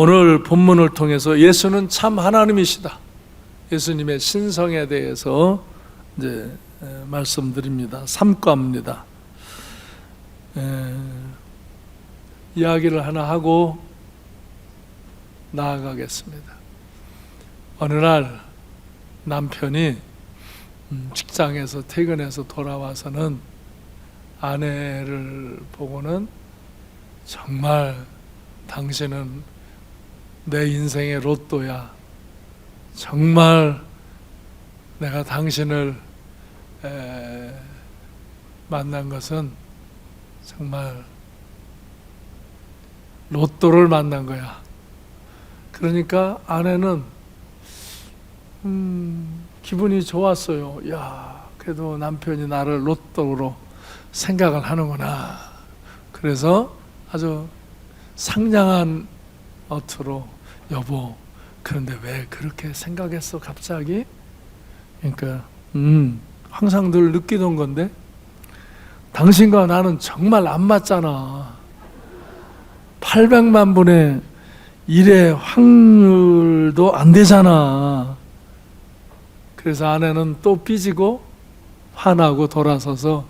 오늘 본문을 통해서 예수는 참 하나님이시다, 예수님의 신성에 대해서 이제 말씀드립니다. 삼과입니다. 이야기를 하나 하고 나아가겠습니다. 어느 날 남편이 직장에서 퇴근해서 돌아와서는 아내를 보고는 정말 당신은 내 인생의 로또야. 정말 내가 당신을 만난 것은 정말 로또를 만난 거야. 그러니까 아내는 기분이 좋았어요. 야, 그래도 남편이 나를 로또로 생각을 하는구나. 그래서 아주 상냥한 어투로, 여보, 그런데 왜 그렇게 생각했어 갑자기? 그러니까 항상 늘 느끼던 건데 당신과 나는 정말 안 맞잖아. 800만 분의 1의 확률도 안 되잖아. 그래서 아내는 또 삐지고 화나고 돌아서서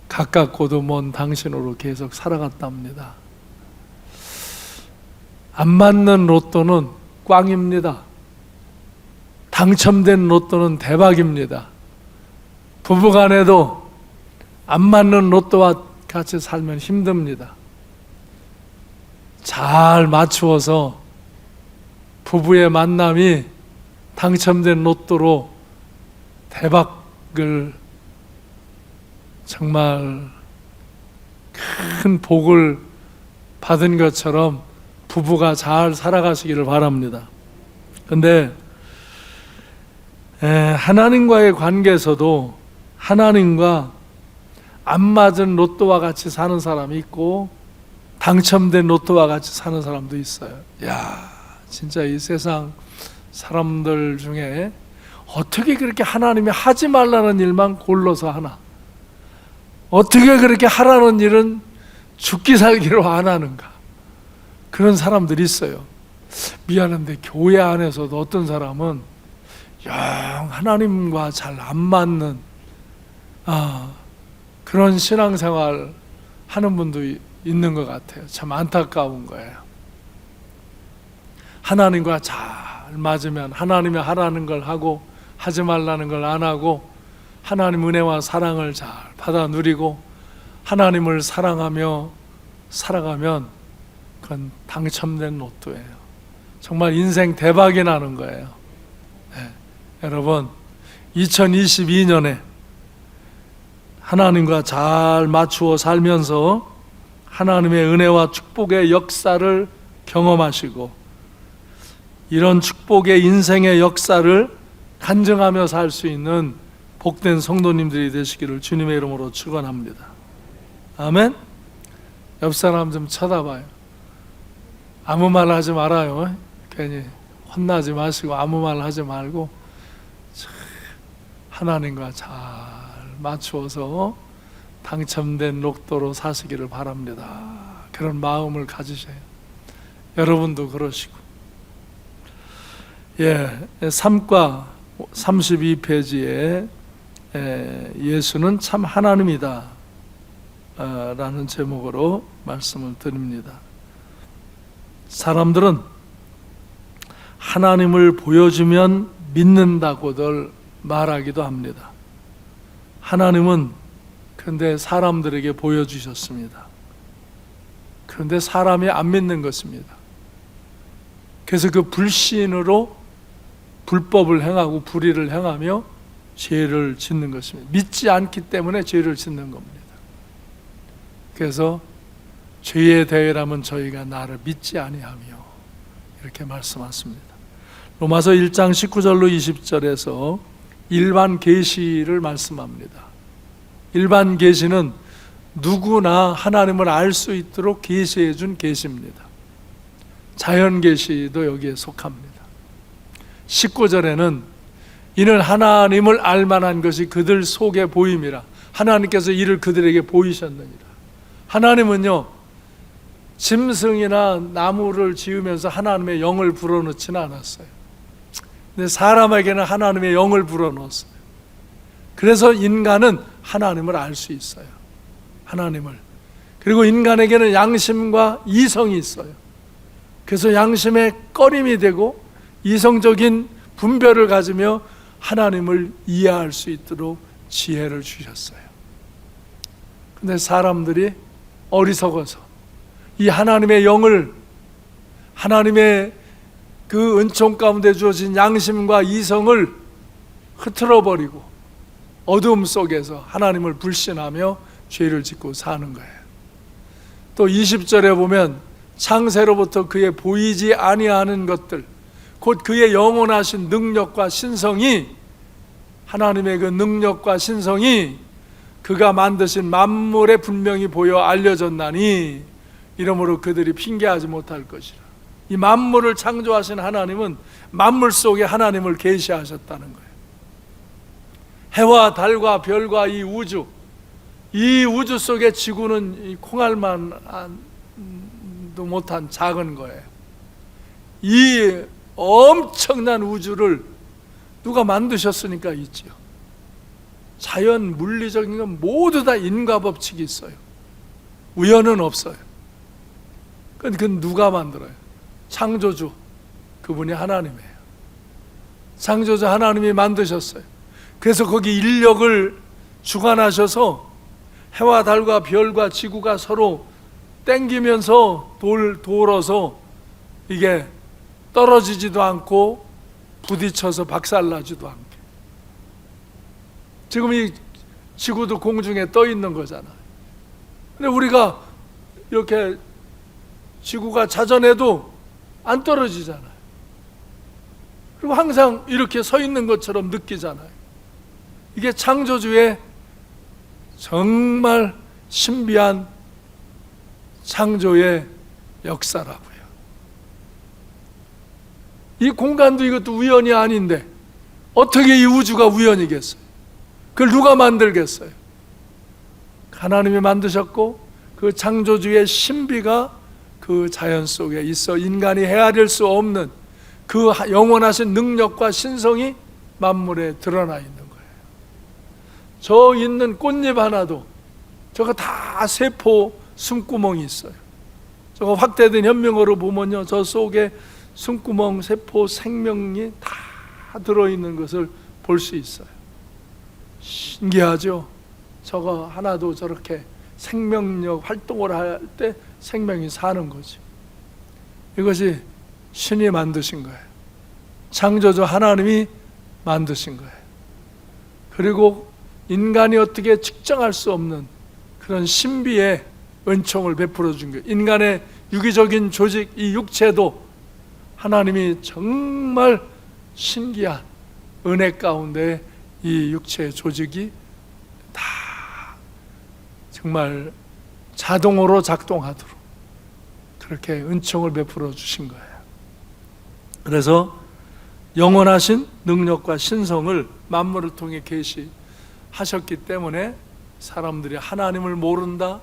가깝고도 먼 당신으로 계속 살아갔답니다. 안 맞는 로또는 꽝입니다. 당첨된 로또는 대박입니다. 부부간에도 안 맞는 로또와 같이 살면 힘듭니다. 잘 맞추어서 부부의 만남이 당첨된 로또로 대박을, 정말 큰 복을 받은 것처럼 부부가 잘 살아가시기를 바랍니다. 그런데 하나님과의 관계에서도 하나님과 안 맞은 로또와 같이 사는 사람이 있고 당첨된 로또와 같이 사는 사람도 있어요. 야, 진짜 이 세상 사람들 중에 어떻게 그렇게 하나님이 하지 말라는 일만 골라서 하나? 어떻게 그렇게 하라는 일은 죽기 살기로 안 하는가? 그런 사람들이 있어요. 미안한데 교회 안에서도 어떤 사람은 영 하나님과 잘 안 맞는 그런 신앙생활 하는 분도 있는 것 같아요. 참 안타까운 거예요. 하나님과 잘 맞으면 하나님이 하라는 걸 하고 하지 말라는 걸 안 하고 하나님 은혜와 사랑을 잘 받아 누리고 하나님을 사랑하며 살아가면 그건 당첨된 로또예요. 정말 인생 대박이 나는 거예요. 네. 여러분, 2022년에 하나님과 잘 맞추어 살면서 하나님의 은혜와 축복의 역사를 경험하시고 이런 축복의 인생의 역사를 간증하며 살 수 있는 복된 성도님들이 되시기를 주님의 이름으로 축원합니다. 아멘. 옆 사람 좀 쳐다봐요. 아무 말 하지 말아요. 괜히 혼나지 마시고 아무 말 하지 말고 하나님과 잘 맞추어서 당첨된 로또로 사시기를 바랍니다. 그런 마음을 가지세요. 여러분도 그러시고. 3과 32페이지에 예수는 참 하나님이다 라는 제목으로 말씀을 드립니다. 사람들은 하나님을 보여주면 믿는다고들 말하기도 합니다. 하나님은 그런데 사람들에게 보여주셨습니다. 그런데 사람이 안 믿는 것입니다. 그래서 그 불신으로 불법을 행하고 불의를 행하며 죄를 짓는 것입니다. 믿지 않기 때문에 죄를 짓는 겁니다. 그래서 죄의 대회라면 저희가 나를 믿지 아니하며 이렇게 말씀하십니다. 로마서 1장 19절로 20절에서 일반 계시를 말씀합니다. 일반 계시는 누구나 하나님을 알 수 있도록 계시해 준 계시입니다. 자연 계시도 여기에 속합니다. 19절에는 이는 하나님을 알 만한 것이 그들 속에 보임이라. 하나님께서 이를 그들에게 보이셨느니라. 하나님은요, 짐승이나 나무를 지으면서 하나님의 영을 불어넣지는 않았어요. 근데 사람에게는 하나님의 영을 불어넣었어요. 그래서 인간은 하나님을 알 수 있어요. 하나님을. 그리고 인간에게는 양심과 이성이 있어요. 그래서 양심의 꺼림이 되고 이성적인 분별을 가지며 하나님을 이해할 수 있도록 지혜를 주셨어요. 근데 사람들이 어리석어서 이 하나님의 영을, 하나님의 그 은총 가운데 주어진 양심과 이성을 흐트러버리고 어두움 속에서 하나님을 불신하며 죄를 짓고 사는 거예요. 또 20절에 보면 창세로부터 그의 보이지 아니하는 것들, 곧 그의 영원하신 능력과 신성이, 하나님의 그 능력과 신성이 그가 만드신 만물에 분명히 보여 알려졌나니 이러므로 그들이 핑계하지 못할 것이라. 이 만물을 창조하신 하나님은 만물 속에 하나님을 계시하셨다는 거예요. 해와 달과 별과 이 우주 속에 지구는 이 콩알만도 못한 작은 거예요. 이 엄청난 우주를 누가 만드셨으니까 있지요. 자연 물리적인 건 모두 다 인과 법칙이 있어요. 우연은 없어요. 그건 누가 만들어요? 창조주, 그분이 하나님이에요. 창조주 하나님이 만드셨어요. 그래서 거기 인력을 주관하셔서 해와 달과 별과 지구가 서로 땡기면서 돌어서 이게 떨어지지도 않고 부딪혀서 박살나지도 않게. 지금 이 지구도 공중에 떠 있는 거잖아요. 근데 우리가 이렇게 지구가 자전해도 안 떨어지잖아요. 그리고 항상 이렇게 서 있는 것처럼 느끼잖아요. 이게 창조주의 정말 신비한 창조의 역사라고요. 이 공간도 이것도 우연이 아닌데 어떻게 이 우주가 우연이겠어요? 그걸 누가 만들겠어요? 하나님이 만드셨고 그 창조주의 신비가 그 자연 속에 있어 인간이 헤아릴 수 없는 그 영원하신 능력과 신성이 만물에 드러나 있는 거예요. 저 있는 꽃잎 하나도 저거 다 세포 숨구멍이 있어요. 저거 확대된 현명어로 보면요, 저 속에 숨구멍, 세포, 생명이 다 들어있는 것을 볼 수 있어요. 신기하죠? 저거 하나도 저렇게 생명력 활동을 할 때 생명이 사는 거죠. 이것이 신이 만드신 거예요. 창조주 하나님이 만드신 거예요. 그리고 인간이 어떻게 측정할 수 없는 그런 신비의 은총을 베풀어 준 거예요. 인간의 유기적인 조직, 이 육체도 하나님이 정말 신기한 은혜 가운데 이 육체의 조직이 다 정말 자동으로 작동하도록 그렇게 은총을 베풀어 주신 거예요. 그래서 영원하신 능력과 신성을 만물을 통해 계시하셨기 때문에 사람들이 하나님을 모른다,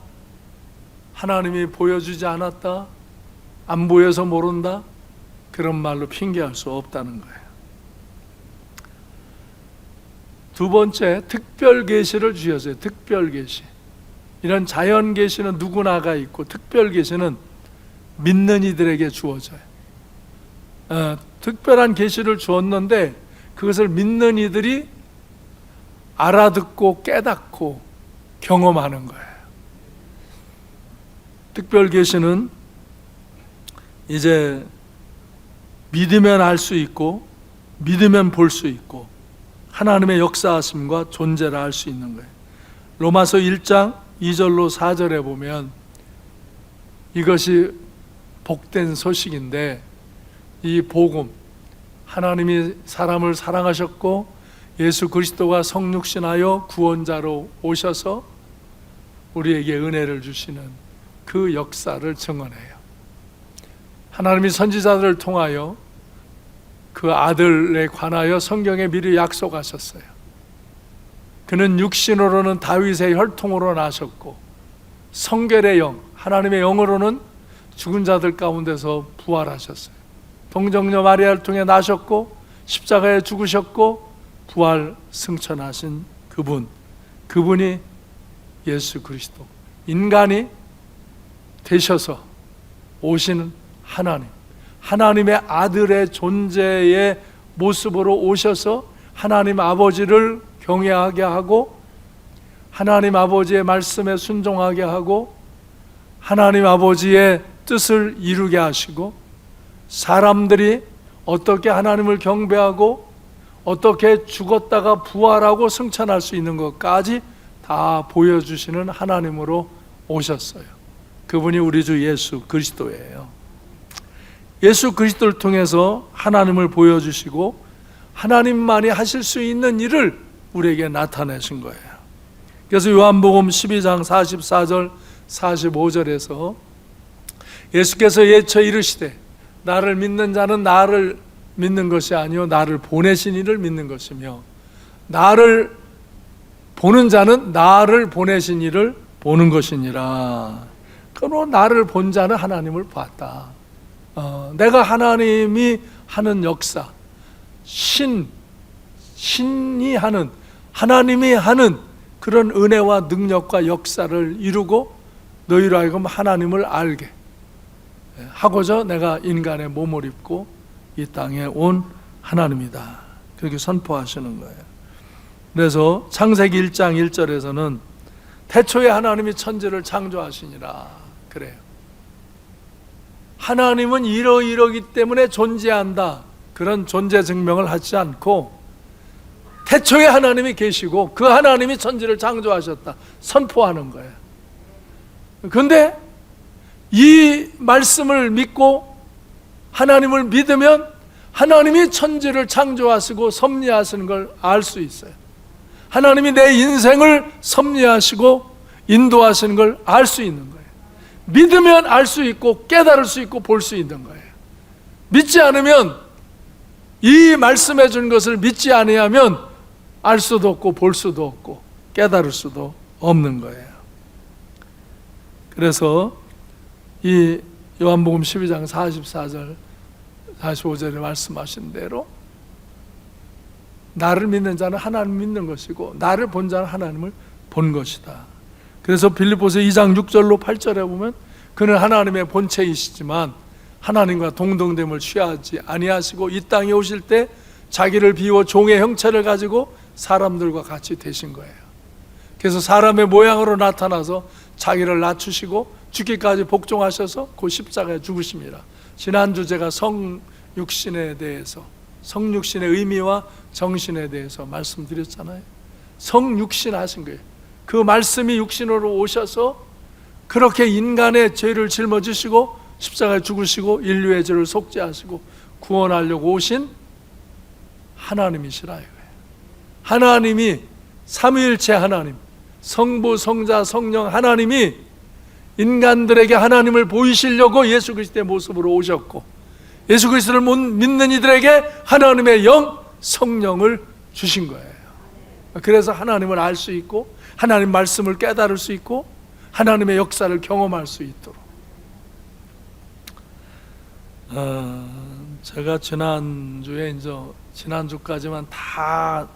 하나님이 보여주지 않았다, 안 보여서 모른다, 그런 말로 핑계할 수 없다는 거예요. 두 번째, 특별 계시를 주셨어요. 특별 계시. 이런 자연 계시는 누구나가 있고 특별 계시는 믿는 이들에게 주어져요. 특별한 계시를 주었는데 그것을 믿는 이들이 알아듣고 깨닫고 경험하는 거예요. 특별 계시는 이제 믿으면 알 수 있고 믿으면 볼 수 있고 하나님의 역사하심과 존재를 알 수 있는 거예요. 로마서 1장 2절로 4절에 보면 이것이 복된 소식인데, 이 복음, 하나님이 사람을 사랑하셨고 예수 그리스도가 성육신하여 구원자로 오셔서 우리에게 은혜를 주시는 그 역사를 증언해요. 하나님이 선지자들을 통하여 그 아들에 관하여 성경에 미리 약속하셨어요. 그는 육신으로는 다윗의 혈통으로 나셨고 성결의 영, 하나님의 영으로는 죽은 자들 가운데서 부활하셨어요. 동정녀 마리아를 통해 나셨고 십자가에 죽으셨고 부활 승천하신 그분이 예수 그리스도, 인간이 되셔서 오시는 하나님의 아들의 존재의 모습으로 오셔서 하나님 아버지를 경외하게 하고 하나님 아버지의 말씀에 순종하게 하고 하나님 아버지의 뜻을 이루게 하시고 사람들이 어떻게 하나님을 경배하고 어떻게 죽었다가 부활하고 승천할 수 있는 것까지 다 보여주시는 하나님으로 오셨어요. 그분이 우리 주 예수 그리스도예요. 예수 그리스도를 통해서 하나님을 보여주시고 하나님만이 하실 수 있는 일을 우리에게 나타내신 거예요. 그래서 요한복음 12장 44절 45절에서 예수께서 예쳐 이르시되 나를 믿는 자는 나를 믿는 것이 아니요 나를 보내신 이를 믿는 것이며 나를 보는 자는 나를 보내신 이를 보는 것이니라. 그러나 나를 본 자는 하나님을 봤다. 내가 하나님이 하는 역사, 신이 하는, 하나님이 하는 그런 은혜와 능력과 역사를 이루고 너희로 하여금 하나님을 알게 하고자 내가 인간의 몸을 입고 이 땅에 온 하나님이다. 그렇게 선포하시는 거예요. 그래서 창세기 1장 1절에서는 태초에 하나님이 천지를 창조하시니라 그래요. 하나님은 이러이러기 때문에 존재한다, 그런 존재 증명을 하지 않고 태초에 하나님이 계시고 그 하나님이 천지를 창조하셨다 선포하는 거예요. 그런데 이 말씀을 믿고 하나님을 믿으면 하나님이 천지를 창조하시고 섭리하시는 걸 알 수 있어요. 하나님이 내 인생을 섭리하시고 인도하시는 걸 알 수 있는 거예요. 믿으면 알 수 있고 깨달을 수 있고 볼 수 있는 거예요. 믿지 않으면, 이 말씀해 준 것을 믿지 아니하면 알 수도 없고 볼 수도 없고 깨달을 수도 없는 거예요. 그래서 이 요한복음 12장 44절 45절에 말씀하신 대로 나를 믿는 자는 하나님 믿는 것이고 나를 본 자는 하나님을 본 것이다. 그래서 빌립보서 2장 6절로 8절에 보면 그는 하나님의 본체이시지만 하나님과 동등됨을 취하지 아니하시고 이 땅에 오실 때 자기를 비워 종의 형체를 가지고 사람들과 같이 되신 거예요. 그래서 사람의 모양으로 나타나서 자기를 낮추시고 죽기까지 복종하셔서 그 십자가에 죽으십니다. 지난주 제가 성육신에 대해서, 성육신의 의미와 정신에 대해서 말씀드렸잖아요. 성육신 하신 거예요. 그 말씀이 육신으로 오셔서 그렇게 인간의 죄를 짊어지시고 십자가에 죽으시고 인류의 죄를 속죄하시고 구원하려고 오신 하나님이시라 이거예요. 하나님이, 삼위일체 하나님, 성부, 성자, 성령 하나님이 인간들에게 하나님을 보이시려고 예수 그리스도의 모습으로 오셨고 예수 그리스도를 못 믿는 이들에게 하나님의 영, 성령을 주신 거예요. 그래서 하나님을 알 수 있고 하나님 말씀을 깨달을 수 있고 하나님의 역사를 경험할 수 있도록. 제가 지난주까지만 다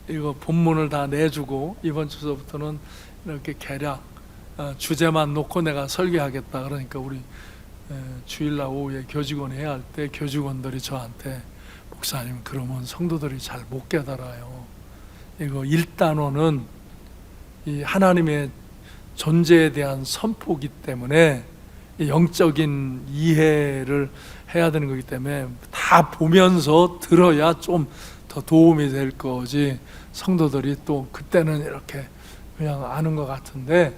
이거 본문을 다 내주고 이번 주서부터는 이렇게 개략 주제만 놓고 내가 설계하겠다. 그러니까 우리 주일날 오후에 교직원 해야 할 때 교직원들이 저한테 목사님 그러면 성도들이 잘 못 깨달아요. 이거 1단원은 이 하나님의 존재에 대한 선포기 때문에 영적인 이해를 해야 되는 거기 때문에 다 보면서 들어야 좀 더 도움이 될 거지 성도들이 또 그때는 이렇게 그냥 아는 것 같은데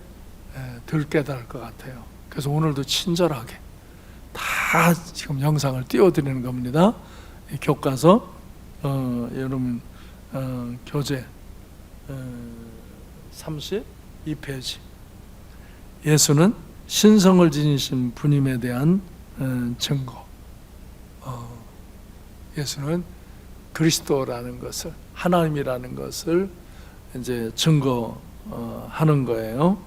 덜 깨달을 것 같아요. 그래서 오늘도 친절하게 다 지금 영상을 띄워드리는 겁니다. 교과서 여러분 교재 32페이지 예수는 신성을 지니신 분임에 대한 증거. 예수는 그리스도라는 것을, 하나님이라는 것을 이제 증거하는 거예요.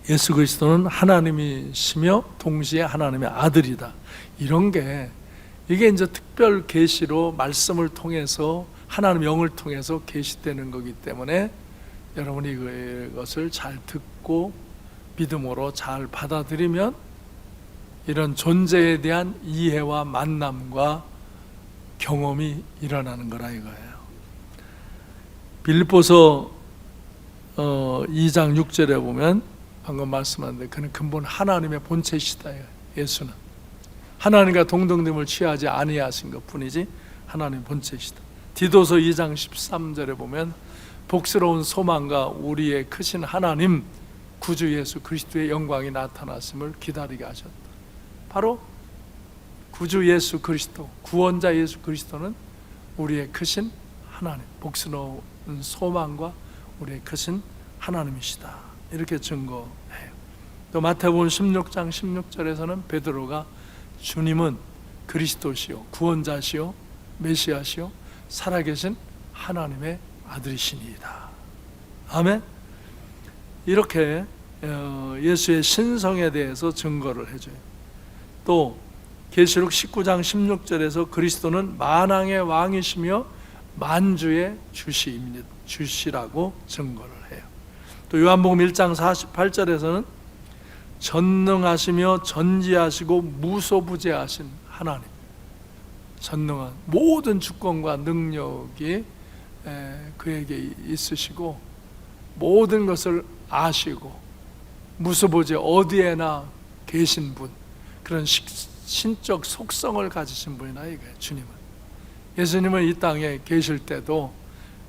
예수 그리스도는 하나님이시며 동시에 하나님의 아들이다. 이런 게 이게 이제 특별 계시로 말씀을 통해서 하나님 영을 통해서 계시되는 거기 때문에 여러분이 그것을 잘 듣고 믿음으로 잘 받아들이면 이런 존재에 대한 이해와 만남과 경험이 일어나는 거라 이거예요. 빌립보서 2장 6절에 보면 방금 말씀하는데 그는 근본 하나님의 본체시다. 예수는 하나님과 동등됨을 취하지 아니하신 것뿐이지 하나님의 본체시다. 디도서 2장 13절에 보면 복스러운 소망과 우리의 크신 하나님 구주 예수 그리스도의 영광이 나타났음을 기다리게 하셨다. 바로 구주 예수 그리스도, 구원자 예수 그리스도는 우리의 크신 하나님, 복스러운 소망과 우리의 크신 하나님이시다. 이렇게 증거해요. 또 마태복음 16장 16절에서는 베드로가 주님은 그리스도시요 구원자시요 메시아시요 살아계신 하나님의 아들이시니이다. 아멘. 이렇게 예수의 신성에 대해서 증거를 해줘요. 또 계시록 19장 16절에서 그리스도는 만왕의 왕이시며 만주의 주시라고 증거를 해요. 또 요한복음 1장 48절에서는 전능하시며 전지하시고 무소부재하신 하나님, 전능한 모든 주권과 능력이 그에게 있으시고 모든 것을 아시고 무소부재 어디에나 계신 분, 그런 신적 속성을 가지신 분이나 이거예요. 주님은, 예수님은 이 땅에 계실 때도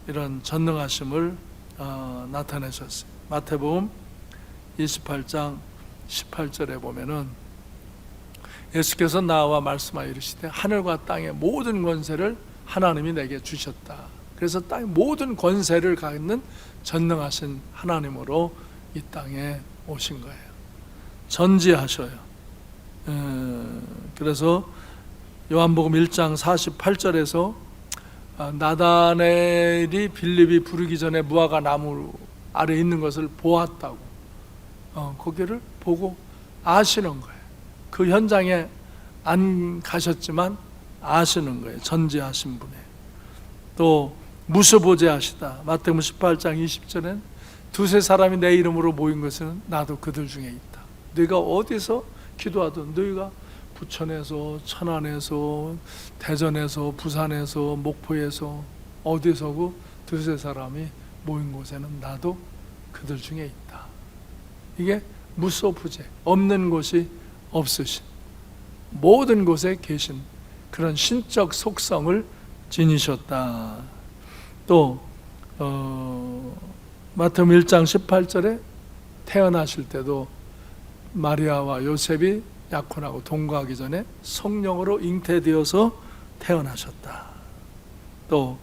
이런 전능하심을 나타내셨어요. 마태복음 28장 18절에 보면은 예수께서 나와 말씀하여 이르시되 하늘과 땅의 모든 권세를 하나님이 내게 주셨다. 그래서 땅의 모든 권세를 갖는 전능하신 하나님으로 이 땅에 오신 거예요. 전지하셔요. 그래서 요한복음 1장 48절에서 나다넬이 빌립이 부르기 전에 무화과 나무 아래 있는 것을 보았다고, 거기를 보고 아시는 거예요. 그 현장에 안 가셨지만 아시는 거예요. 전지하신 분이에요. 또 무소부재하시다. 마태복음 18장 20절엔 두세 사람이 내 이름으로 모인 것은 나도 그들 중에 있다. 네가 어디서 기도하든, 너희가 부천에서, 천안에서, 대전에서, 부산에서, 목포에서, 어디서고 두세 사람이 모인 곳에는 나도 그들 중에 있다. 이게 무소부재, 없는 곳이 없으신, 모든 곳에 계신 그런 신적 속성을 지니셨다. 또 마태복음 1장 18절에 태어나실 때도 마리아와 요셉이 약혼하고 동거하기 전에 성령으로 잉태되어서 태어나셨다. 또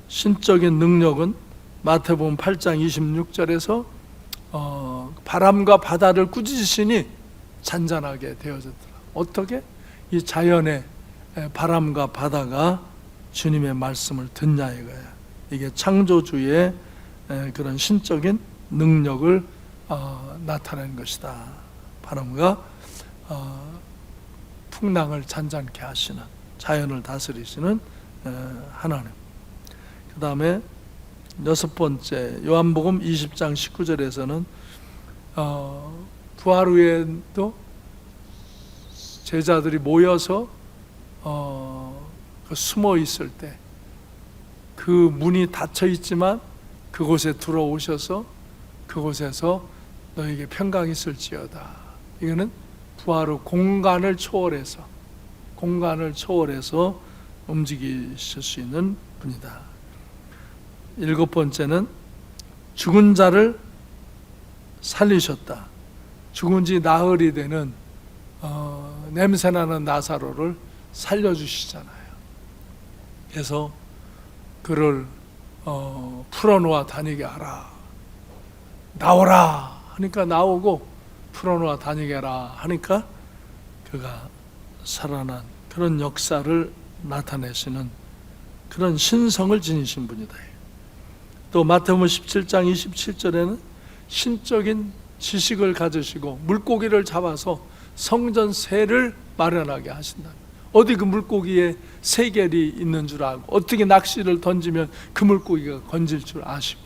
신적인 능력은 마태복음 8장 26절에서 바람과 바다를 꾸짖으시니 잔잔하게 되어졌더라. 어떻게? 이 자연의 바람과 바다가 주님의 말씀을 듣냐 이거야. 이게 창조주의 그런 신적인 능력을 나타내는 것이다. 바람과 풍랑을 잔잔케 하시는, 자연을 다스리시는 하나님. 그 다음에 여섯 번째, 요한복음 20장 19절에서는 부활 후에도 제자들이 모여서 숨어 있을 때 그 문이 닫혀 있지만 그곳에 들어오셔서 그곳에서 너에게 평강이 있을지어다. 이거는 부활 후 공간을 초월해서 움직이실 수 있는 분이다. 일곱 번째는 죽은 자를 살리셨다. 죽은 지 나흘이 되는 냄새나는 나사로를 살려주시잖아요. 그래서 그를 풀어놓아 다니게 하라. 나오라 하니까 나오고, 풀어놓아 다니게 하라 하니까 그가 살아난 그런 역사를 나타내시는 그런 신성을 지니신 분이다. 또 마태복음 17장 27절에는 신적인 지식을 가지시고 물고기를 잡아서 성전세를 마련하게 하신다. 어디 그 물고기에 세겔이 있는 줄 알고, 어떻게 낚시를 던지면 그 물고기가 건질 줄 아시고,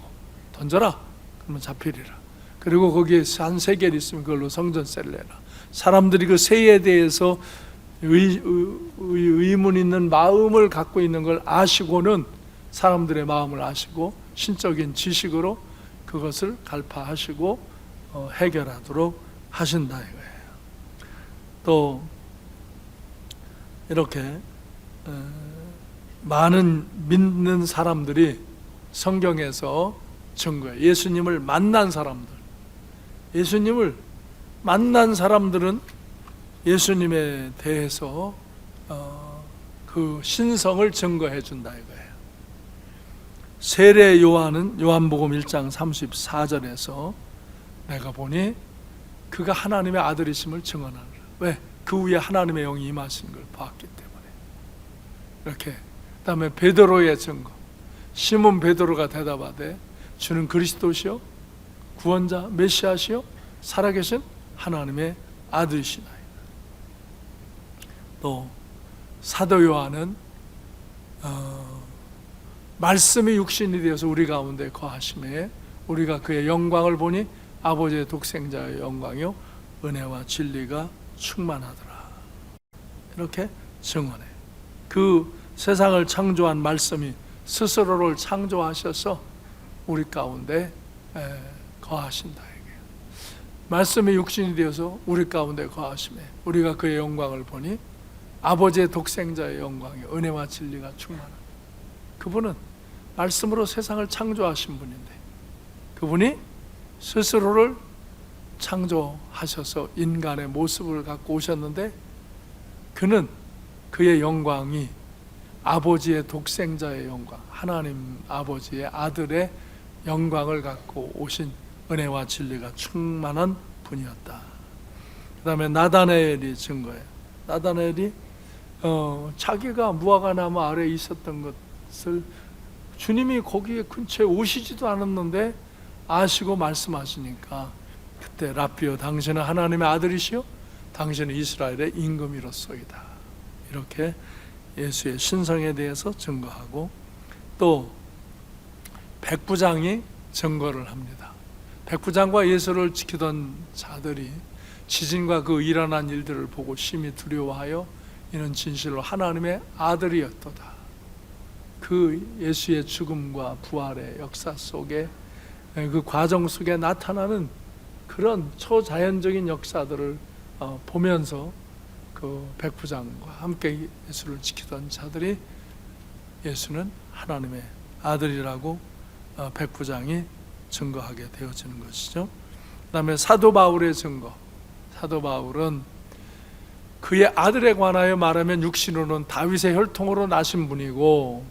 던져라 그러면 잡히리라. 그리고 거기에 한 세겔이 있으면 그걸로 성전세를 내라. 사람들이 그 세에 대해서 의문 있는 마음을 갖고 있는 걸 아시고는, 사람들의 마음을 아시고 신적인 지식으로 그것을 갈파하시고 해결하도록 하신다 이거예요. 또 이렇게 많은 믿는 사람들이 성경에서 증거해요. 예수님을 만난 사람들, 예수님을 만난 사람들은 예수님에 대해서 그 신성을 증거해 준다 이거예요. 세례 요한은 요한복음 1장 34절에서 내가 보니 그가 하나님의 아들이심을 증언하노라. 왜? 그 위에 하나님의 영이 임하신 걸 봤기 때문에. 이렇게. 그 다음에 베드로의 증거. 시몬 베드로가 대답하되 주는 그리스도시요 구원자 메시아시요 살아계신 하나님의 아들이시나이다. 또 사도 요한은 말씀이 육신이 되어서 우리 가운데 거하심에 우리가 그의 영광을 보니 아버지의 독생자의 영광이요 은혜와 진리가 충만하더라. 이렇게 증언해. 그 세상을 창조한 말씀이 스스로를 창조하셔서 우리 가운데 거하신다. 말씀이 육신이 되어서 우리 가운데 거하심에 우리가 그의 영광을 보니 아버지의 독생자의 영광이 은혜와 진리가 충만한, 그분은 말씀으로 세상을 창조하신 분인데, 그분이 스스로를 창조하셔서 인간의 모습을 갖고 오셨는데, 그는 그의 영광이 아버지의 독생자의 영광, 하나님 아버지의 아들의 영광을 갖고 오신 은혜와 진리가 충만한 분이었다. 그 다음에 나다나엘이 증거해요. 나다나엘이 자기가 무화과나무 아래에 있었던 것을 주님이 거기에 근처에 오시지도 않았는데 아시고 말씀하시니까, 그때 라삐여 당신은 하나님의 아들이시요 당신은 이스라엘의 임금이로소이다. 이렇게 예수의 신성에 대해서 증거하고, 또 백부장이 증거를 합니다. 백부장과 예수를 지키던 자들이 지진과 그 일어난 일들을 보고 심히 두려워하여 이는 진실로 하나님의 아들이었도다. 그 예수의 죽음과 부활의 역사 속에, 그 과정 속에 나타나는 그런 초자연적인 역사들을 보면서 그 백부장과 함께 예수를 지키던 자들이 예수는 하나님의 아들이라고 백부장이 증거하게 되어지는 것이죠. 그 다음에 사도 바울의 증거. 사도 바울은 그의 아들에 관하여 말하면 육신으로는 다윗의 혈통으로 나신 분이고,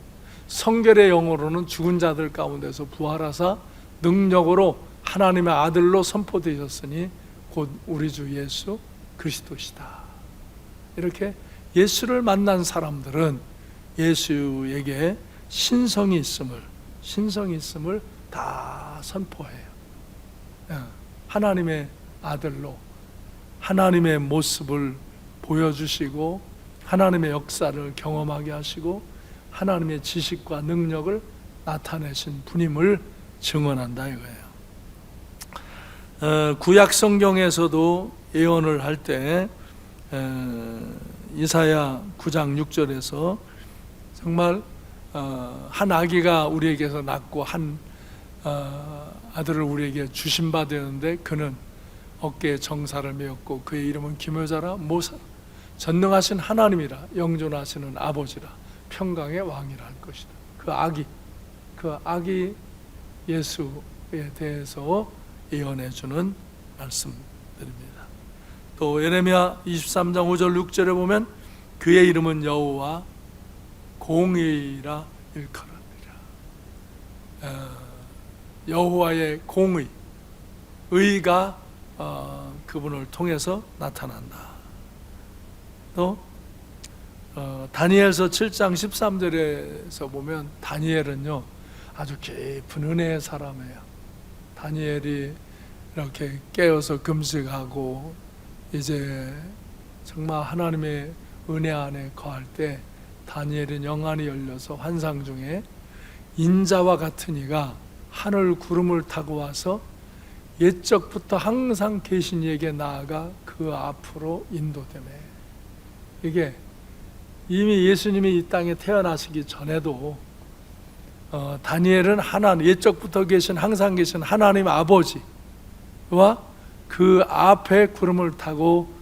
성결의 영으로는 죽은 자들 가운데서 부활하사 능력으로 하나님의 아들로 선포되셨으니 곧 우리 주 예수 그리스도시다. 이렇게 예수를 만난 사람들은 예수에게 신성이 있음을 다 선포해요. 하나님의 아들로 하나님의 모습을 보여주시고 하나님의 역사를 경험하게 하시고 하나님의 지식과 능력을 나타내신 분임을 증언한다 이거예요. 구약 성경에서도 예언을 할 때 이사야 9장 6절에서 정말 한 아기가 우리에게서 낳고 한 아들을 우리에게 주신 바 되었는데 그는 어깨에 정사를 메었고 그의 이름은 기묘자라 모사라 전능하신 하나님이라 영존하시는 아버지라 평강의 왕이라 할 것이다. 그 아기 예수에 대해서 예언해 주는 말씀들입니다. 또 예레미야 23장 5절 6절에 보면 그의 이름은 여호와 공의라 일컬으리라. 여호와의 공의, 의가 그분을 통해서 나타난다. 또 다니엘서 7장 13절에서 보면 다니엘은요 아주 깊은 은혜의 사람이에요. 다니엘이 이렇게 깨어서 금식하고 이제 정말 하나님의 은혜 안에 거할 때 다니엘은 영안이 열려서 환상 중에 인자와 같은 이가 하늘 구름을 타고 와서 옛적부터 항상 계신 이에게 나아가 그 앞으로 인도되네. 이게 이미 예수님이 이 땅에 태어나시기 전에도 다니엘은 하나님, 옛적부터 계신 항상 계신 하나님 아버지와 그 앞에 구름을 타고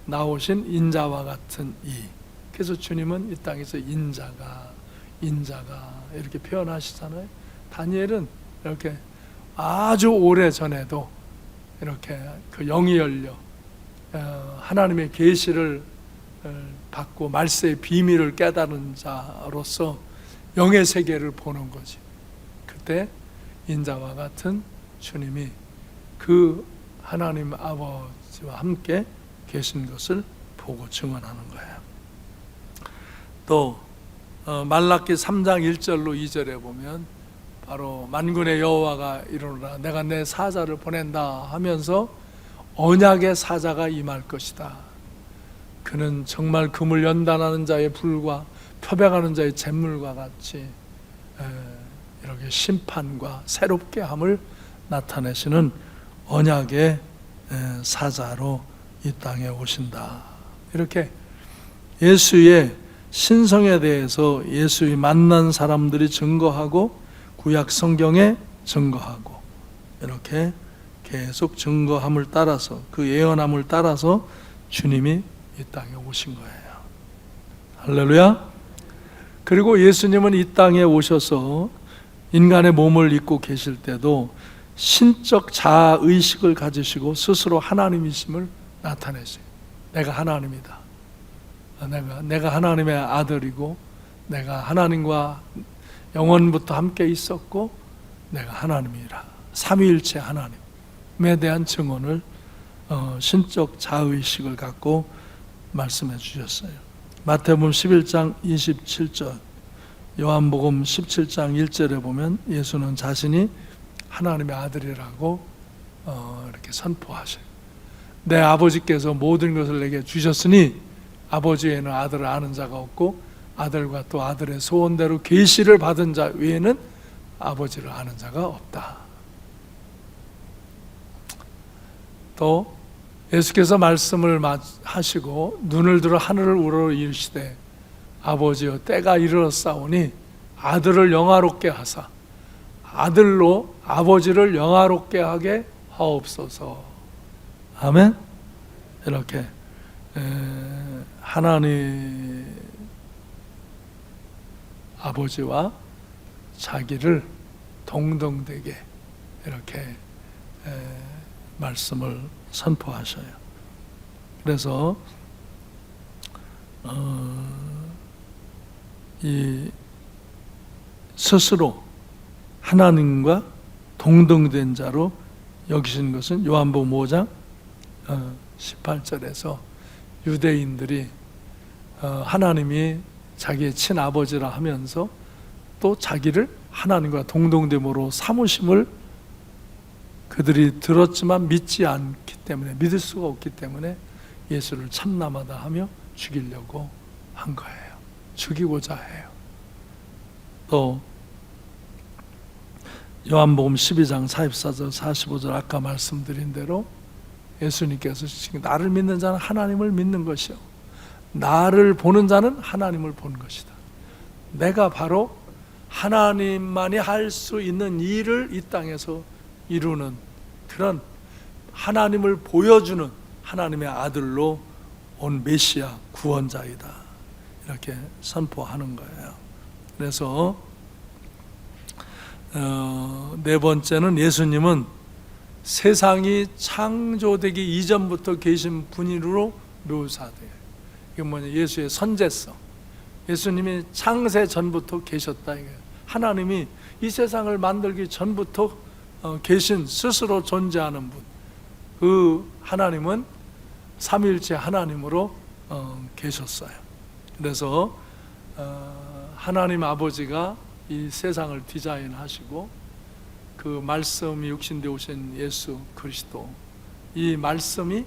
나오신 인자와 같은 이. 그래서 주님은 이 땅에서 인자가 이렇게 표현하시잖아요. 다니엘은 이렇게 아주 오래 전에도 이렇게 그 영이 열려 하나님의 계시를 받고 말세의 비밀을 깨달은 자로서 영의 세계를 보는 거지. 그때 인자와 같은 주님이 그 하나님 아버지와 함께 계신 것을 보고 증언하는 거예요. 또 말라기 3장 1절로 2절에 보면 바로 만군의 여호와가 이르노라 내가 내 사자를 보낸다 하면서 언약의 사자가 임할 것이다. 그는 정말 금을 연단하는 자의 불과 표백하는 자의 잿물과 같이 이렇게 심판과 새롭게 함을 나타내시는 언약의 사자로 이 땅에 오신다. 이렇게 예수의 신성에 대해서 예수의 만난 사람들이 증거하고 구약 성경에 증거하고 이렇게 계속 증거함을 따라서 그 예언함을 따라서 주님이 이 땅에 오신 거예요. 할렐루야. 그리고 예수님은 이 땅에 오셔서 인간의 몸을 입고 계실 때도 신적 자아의식을 가지시고 스스로 하나님이심을 나타내세요. 내가 하나님이다. 내가 하나님의 아들이고 내가 하나님과 영원부터 함께 있었고 내가 하나님이라. 삼위일체 하나님에 대한 증언을 신적 자의식을 갖고 말씀해 주셨어요. 마태복음 11장 27절, 요한복음 17장 1절에 보면 예수는 자신이 하나님의 아들이라고 이렇게 선포하셔요. 내 아버지께서 모든 것을 내게 주셨으니 아버지 외에는 아들을 아는 자가 없고 아들과 또 아들의 소원대로 계시를 받은 자 외에는 아버지를 아는 자가 없다. 또 예수께서 말씀을 하시고 눈을 들어 하늘을 우러러 이르시되 아버지여 때가 이르렀사오니 아들을 영화롭게 하사 아들로 아버지를 영화롭게 하게 하옵소서. 아멘. 이렇게 하나님 아버지와 자기를 동등되게 이렇게 말씀을 선포하셔요. 그래서 이 스스로 하나님과 동등된 자로 여기신 것은 요한복음 5장 18절에서 유대인들이 하나님이 자기의 친아버지라 하면서 또 자기를 하나님과 동등됨으로 삼으심을 그들이 들었지만 믿지 않기 때문에, 믿을 수가 없기 때문에 예수를 참남하다 하며 죽이려고 한 거예요. 죽이고자 해요. 또 요한복음 12장 44절 45절 아까 말씀드린 대로 예수님께서 지금 나를 믿는 자는 하나님을 믿는 것이요 나를 보는 자는 하나님을 보는 것이다. 내가 바로 하나님만이 할 수 있는 일을 이 땅에서 이루는 그런 하나님을 보여주는 하나님의 아들로 온 메시아 구원자이다. 이렇게 선포하는 거예요. 그래서 네 번째는 예수님은 세상이 창조되기 이전부터 계신 분으로 묘사돼요. 이게 뭐냐? 예수의 선제성. 예수님이 창세 전부터 계셨다. 하나님이 이 세상을 만들기 전부터 계신 스스로 존재하는 분. 그 하나님은 삼위일체 하나님으로 계셨어요. 그래서 하나님 아버지가 이 세상을 디자인하시고 그 말씀이 육신되어 오신 예수 그리스도, 이 말씀이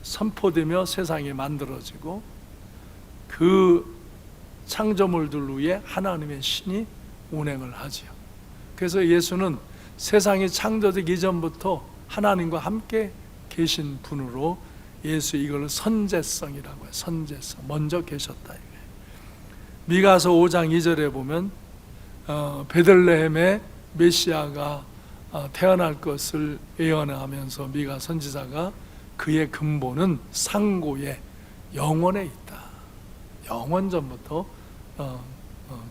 선포되며 세상이 만들어지고 그 창조물들 위에 하나님의 신이 운행을 하지요. 그래서 예수는 세상이 창조되기 이전부터 하나님과 함께 계신 분으로 예수, 이걸 선제성이라고 해요. 선제성, 먼저 계셨다. 미가서 5장 2절에 보면 베들레헴에 메시아가 태어날 것을 예언하면서 미가 선지자가 그의 근본은 상고에 영원에 있다. 영원 전부터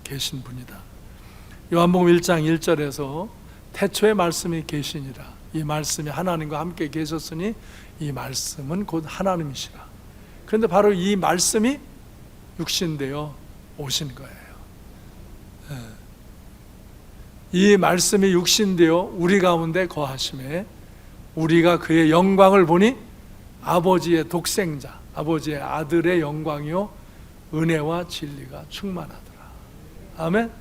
계신 분이다. 요한복음 1장 1절에서 태초에 말씀이 계시니라. 이 말씀이 하나님과 함께 계셨으니 이 말씀은 곧 하나님이시라. 그런데 바로 이 말씀이 육신되어 오신 거예요. 이 말씀이 육신되어 우리 가운데 거하심에 우리가 그의 영광을 보니 아버지의 독생자, 아버지의 아들의 영광이요 은혜와 진리가 충만하더라. 아멘.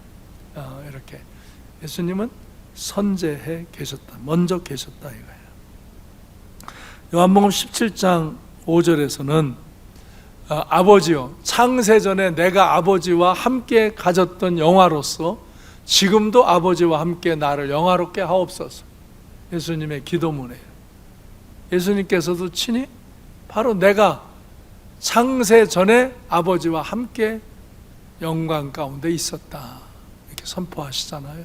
이렇게 예수님은 선제해 계셨다. 먼저 계셨다 이거예요. 요한복음 17장 5절에서는 아버지요, 창세전에 내가 아버지와 함께 가졌던 영화로서 지금도 아버지와 함께 나를 영화롭게 하옵소서. 예수님의 기도문이에요. 예수님께서도 친히 바로 내가 창세전에 아버지와 함께 영광 가운데 있었다 이렇게 선포하시잖아요.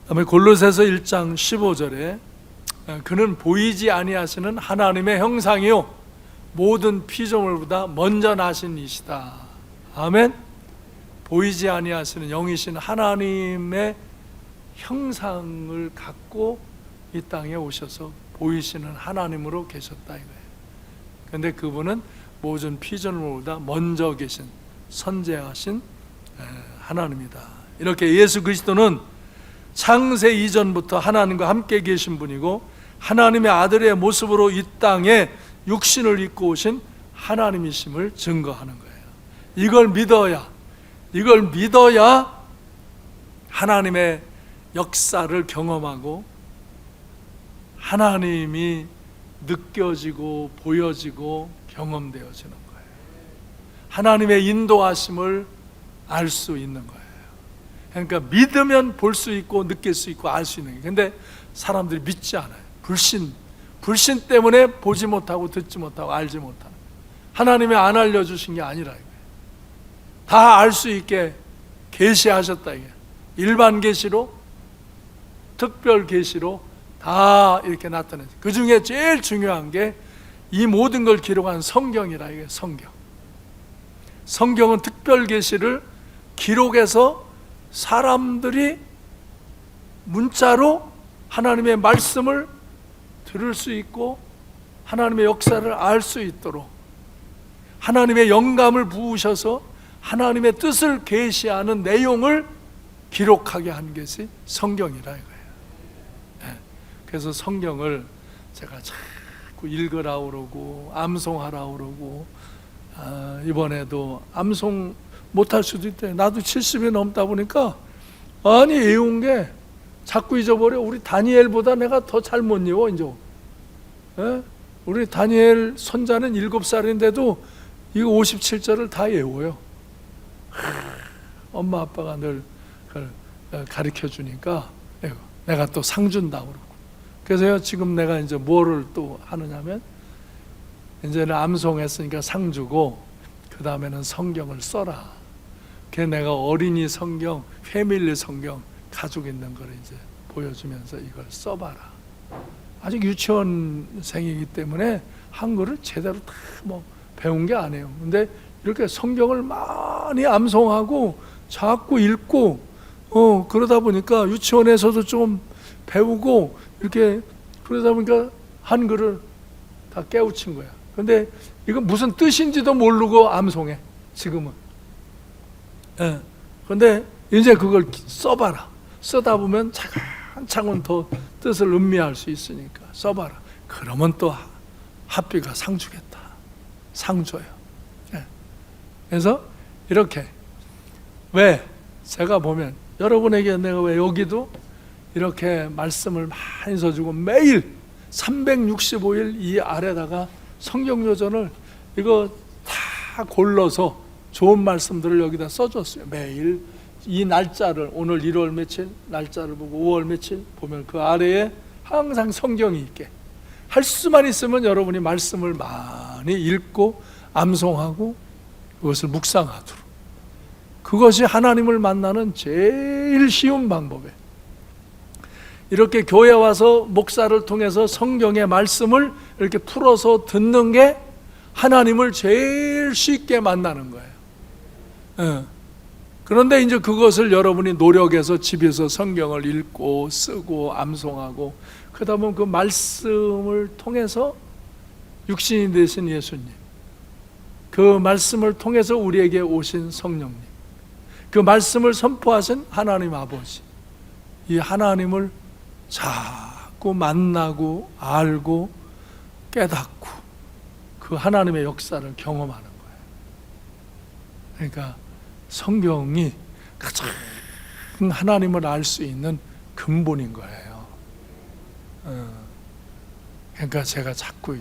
그다음에 골로새서 1장 15절에 그는 보이지 아니하시는 하나님의 형상이요 모든 피조물보다 먼저 나신 이시다. 아멘. 보이지 아니하시는 영이신 하나님의 형상을 갖고 이 땅에 오셔서 보이시는 하나님으로 계셨다 이거예요. 그런데 그분은 모든 피조물보다 먼저 계신 선제하신 하나님이다. 이렇게 예수 그리스도는 창세 이전부터 하나님과 함께 계신 분이고 하나님의 아들의 모습으로 이 땅에 육신을 입고 오신 하나님이심을 증거하는 거예요. 이걸 믿어야 하나님의 역사를 경험하고 하나님이 느껴지고 보여지고 경험되어지는 거예요. 하나님의 인도하심을 알 수 있는 거예요. 그러니까 믿으면 볼 수 있고 느낄 수 있고 알 수 있는 거예요. 근데 사람들이 믿지 않아요. 불신 때문에 보지 못하고 듣지 못하고 알지 못하는, 하나님이 안 알려주신 게 아니라 다 알 수 있게 계시하셨다. 이게 일반 계시로 특별 계시로 다 이렇게 나타내죠. 그 중에 제일 중요한 게 이 모든 걸 기록한 성경이라. 이게 성경은 특별 계시를 기록해서 사람들이 문자로 하나님의 말씀을 들을 수 있고 하나님의 역사를 알 수 있도록 하나님의 영감을 부으셔서 하나님의 뜻을 계시하는 내용을 기록하게 한 것이 성경이라 이거예요. 그래서 성경을 제가 자꾸 읽으라 그러고 암송하라 그러고 이번에도 암송 못할 수도 있대. 나도 70이 넘다 보니까 아니 외운 게 자꾸 잊어버려. 우리 다니엘보다 내가 더 잘 못 외워 이제. 우리 다니엘 손자는 7살인데도 이거 57절을 다 외워요. 엄마 아빠가 늘 가르쳐 주니까 내가 또 상 준다고 그러고. 그래서 지금 내가 이제 뭐를 또 하느냐면 이제는 암송했으니까 상 주고 그 다음에는 성경을 써라. 그래서 내가 어린이 성경, 패밀리 성경 가지고 있는 걸 이제 보여주면서 이걸 써봐라. 아직 유치원생이기 때문에 한글을 제대로 다 뭐 배운 게 아니에요. 근데 이렇게 성경을 많이 암송하고 자꾸 읽고 그러다 보니까 유치원에서도 좀 배우고 이렇게 그러다 보니까 한글을 다 깨우친 거야. 근데 이건 무슨 뜻인지도 모르고 암송해 지금은. 근데 이제 그걸 써봐라. 쓰다 보면 차근차근 더 뜻을 음미할 수 있으니까 써봐라. 그러면 또 합비가 상 주겠다. 상 줘요. 그래서 이렇게 왜 제가 보면 여러분에게 내가 왜 여기도 이렇게 말씀을 많이 써주고 매일 365일 이 아래다가 성경 요전을 이거 다 골라서 좋은 말씀들을 여기다 써줬어요. 매일 이 날짜를, 오늘 1월 며칠 날짜를 보고 5월 며칠 보면 그 아래에 항상 성경이 있게 할 수만 있으면 여러분이 말씀을 많이 읽고 암송하고 그것을 묵상하도록, 그것이 하나님을 만나는 제일 쉬운 방법이에요. 이렇게 교회 와서 목사를 통해서 성경의 말씀을 이렇게 풀어서 듣는 게 하나님을 제일 쉽게 만나는 거예요. 그런데 이제 그것을 여러분이 노력해서 집에서 성경을 읽고 쓰고 암송하고 그러다 보면 그 말씀을 통해서 육신이 되신 예수님, 그 말씀을 통해서 우리에게 오신 성령님, 그 말씀을 선포하신 하나님 아버지, 이 하나님을 자꾸 만나고 알고 깨닫고 그 하나님의 역사를 경험하는 거예요. 그러니까 성경이 가장 하나님을 알 수 있는 근본인 거예요. 그러니까 제가 자꾸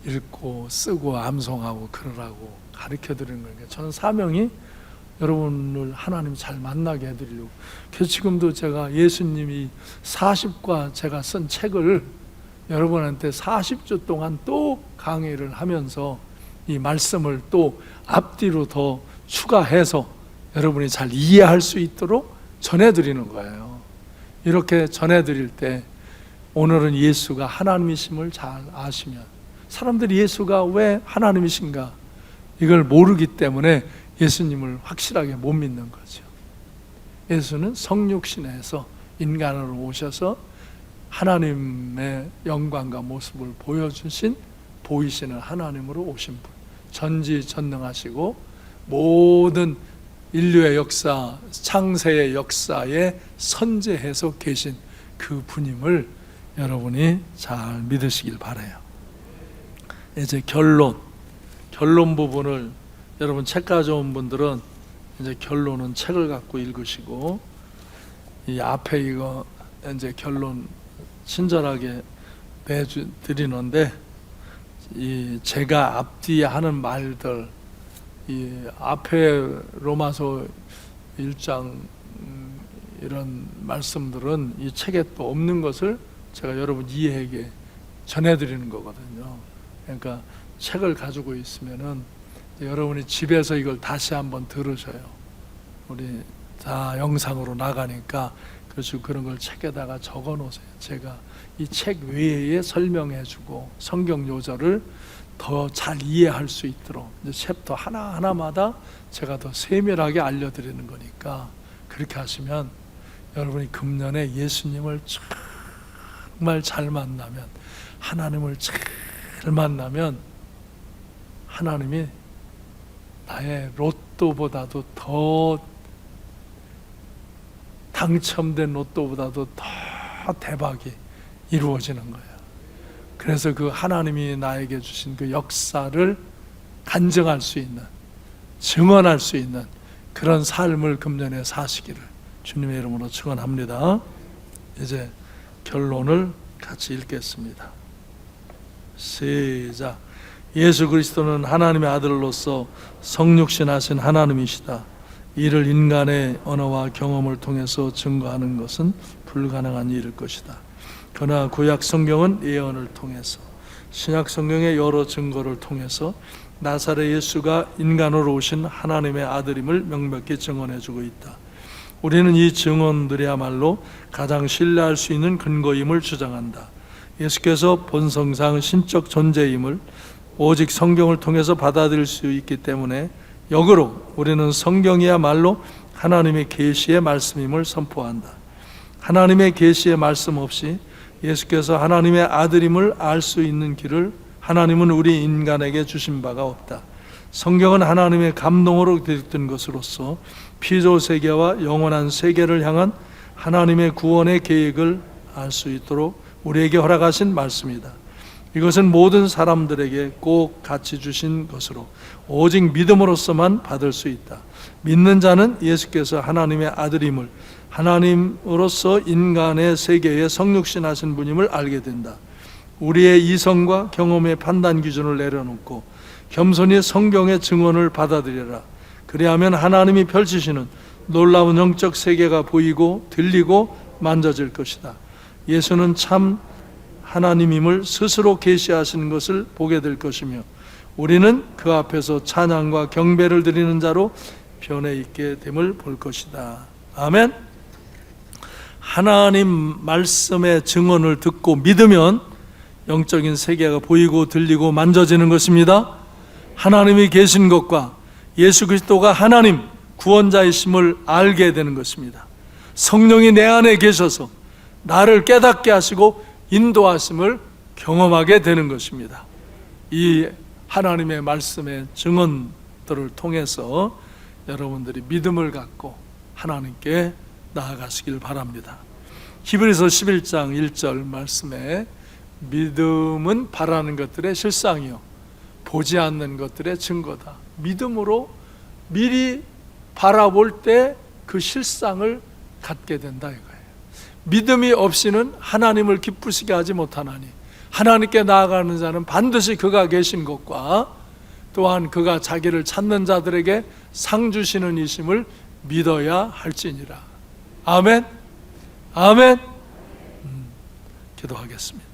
읽고 쓰고 암송하고 그러라고 가르쳐 드리는 거니까 저는 사명이 여러분을 하나님 잘 만나게 해드리려고. 그래서 지금도 제가 예수님이 40과 제가 쓴 책을 여러분한테 40주 동안 또 강의를 하면서 이 말씀을 또 앞뒤로 더 추가해서 여러분이 잘 이해할 수 있도록 전해드리는 거예요. 이렇게 전해드릴 때 오늘은 예수가 하나님이심을 잘 아시면, 사람들이 예수가 왜 하나님이신가 이걸 모르기 때문에 예수님을 확실하게 못 믿는 거죠. 예수는 성육신에서 인간으로 오셔서 하나님의 영광과 모습을 보이시는 하나님으로 오신 분, 전지전능하시고 모든 인류의 역사, 창세의 역사에 선재해서 계신 그 분임을 여러분이 잘 믿으시길 바라요. 이제 결론 부분을 여러분 책 가져온 분들은 이제 결론은 책을 갖고 읽으시고, 이 앞에 이거 이제 결론 친절하게 내드리는데, 이 제가 앞뒤에 하는 말들, 이 앞에 로마서 1장 이런 말씀들은 이 책에 또 없는 것을 제가 여러분 이해하게 전해드리는 거거든요. 그러니까 책을 가지고 있으면은 여러분이 집에서 이걸 다시 한번 들으셔요. 우리 다 영상으로 나가니까 그래서 그런 걸 책에다가 적어 놓으세요. 제가 이 책 외에 설명해주고 성경 요절을 더 잘 이해할 수 있도록 이제 챕터 하나하나마다 제가 더 세밀하게 알려드리는 거니까, 그렇게 하시면 여러분이 금년에 예수님을 정말 잘 만나면, 하나님을 잘 만나면 하나님이 나의 로또보다도 더 당첨된 로또보다도 더 대박이 이루어지는 거예요. 그래서 그 하나님이 나에게 주신 그 역사를 간증할 수 있는, 증언할 수 있는 그런 삶을 금년에 사시기를 주님의 이름으로 축원합니다. 이제 결론을 같이 읽겠습니다. 시작. 예수 그리스도는 하나님의 아들로서 성육신하신 하나님이시다. 이를 인간의 언어와 경험을 통해서 증거하는 것은 불가능한 일일 것이다. 그러나 구약 성경은 예언을 통해서, 신약 성경의 여러 증거를 통해서 나사렛 예수가 인간으로 오신 하나님의 아들임을 명백히 증언해주고 있다. 우리는 이 증언들이야말로 가장 신뢰할 수 있는 근거임을 주장한다. 예수께서 본성상 신적 존재임을 오직 성경을 통해서 받아들일 수 있기 때문에 역으로 우리는 성경이야말로 하나님의 계시의 말씀임을 선포한다. 하나님의 계시의 말씀 없이 예수께서 하나님의 아들임을 알 수 있는 길을 하나님은 우리 인간에게 주신 바가 없다. 성경은 하나님의 감동으로 기록된 것으로서 피조 세계와 영원한 세계를 향한 하나님의 구원의 계획을 알 수 있도록 우리에게 허락하신 말씀이다. 이것은 모든 사람들에게 꼭 같이 주신 것으로 오직 믿음으로서만 받을 수 있다. 믿는 자는 예수께서 하나님의 아들임을 하나님으로서 인간의 세계에 성육신하신 분임을 알게 된다. 우리의 이성과 경험의 판단 기준을 내려놓고 겸손히 성경의 증언을 받아들여라. 그리하면 하나님이 펼치시는 놀라운 영적 세계가 보이고 들리고 만져질 것이다. 예수는 참 하나님임을 스스로 계시하시는 것을 보게 될 것이며 우리는 그 앞에서 찬양과 경배를 드리는 자로 변해 있게 됨을 볼 것이다. 아멘. 하나님 말씀의 증언을 듣고 믿으면 영적인 세계가 보이고 들리고 만져지는 것입니다. 하나님이 계신 것과 예수 그리스도가 하나님 구원자이심을 알게 되는 것입니다. 성령이 내 안에 계셔서 나를 깨닫게 하시고 인도하심을 경험하게 되는 것입니다. 이 하나님의 말씀의 증언들을 통해서 여러분들이 믿음을 갖고 하나님께 나아가시길 바랍니다. 히브리서 11장 1절 말씀에 믿음은 바라는 것들의 실상이요 보지 않는 것들의 증거다. 믿음으로 미리 바라볼 때 그 실상을 갖게 된다 이거예요. 믿음이 없이는 하나님을 기쁘시게 하지 못하나니 하나님께 나아가는 자는 반드시 그가 계신 것과 또한 그가 자기를 찾는 자들에게 상 주시는 이심을 믿어야 할지니라. 아멘. 아멘. 기도하겠습니다.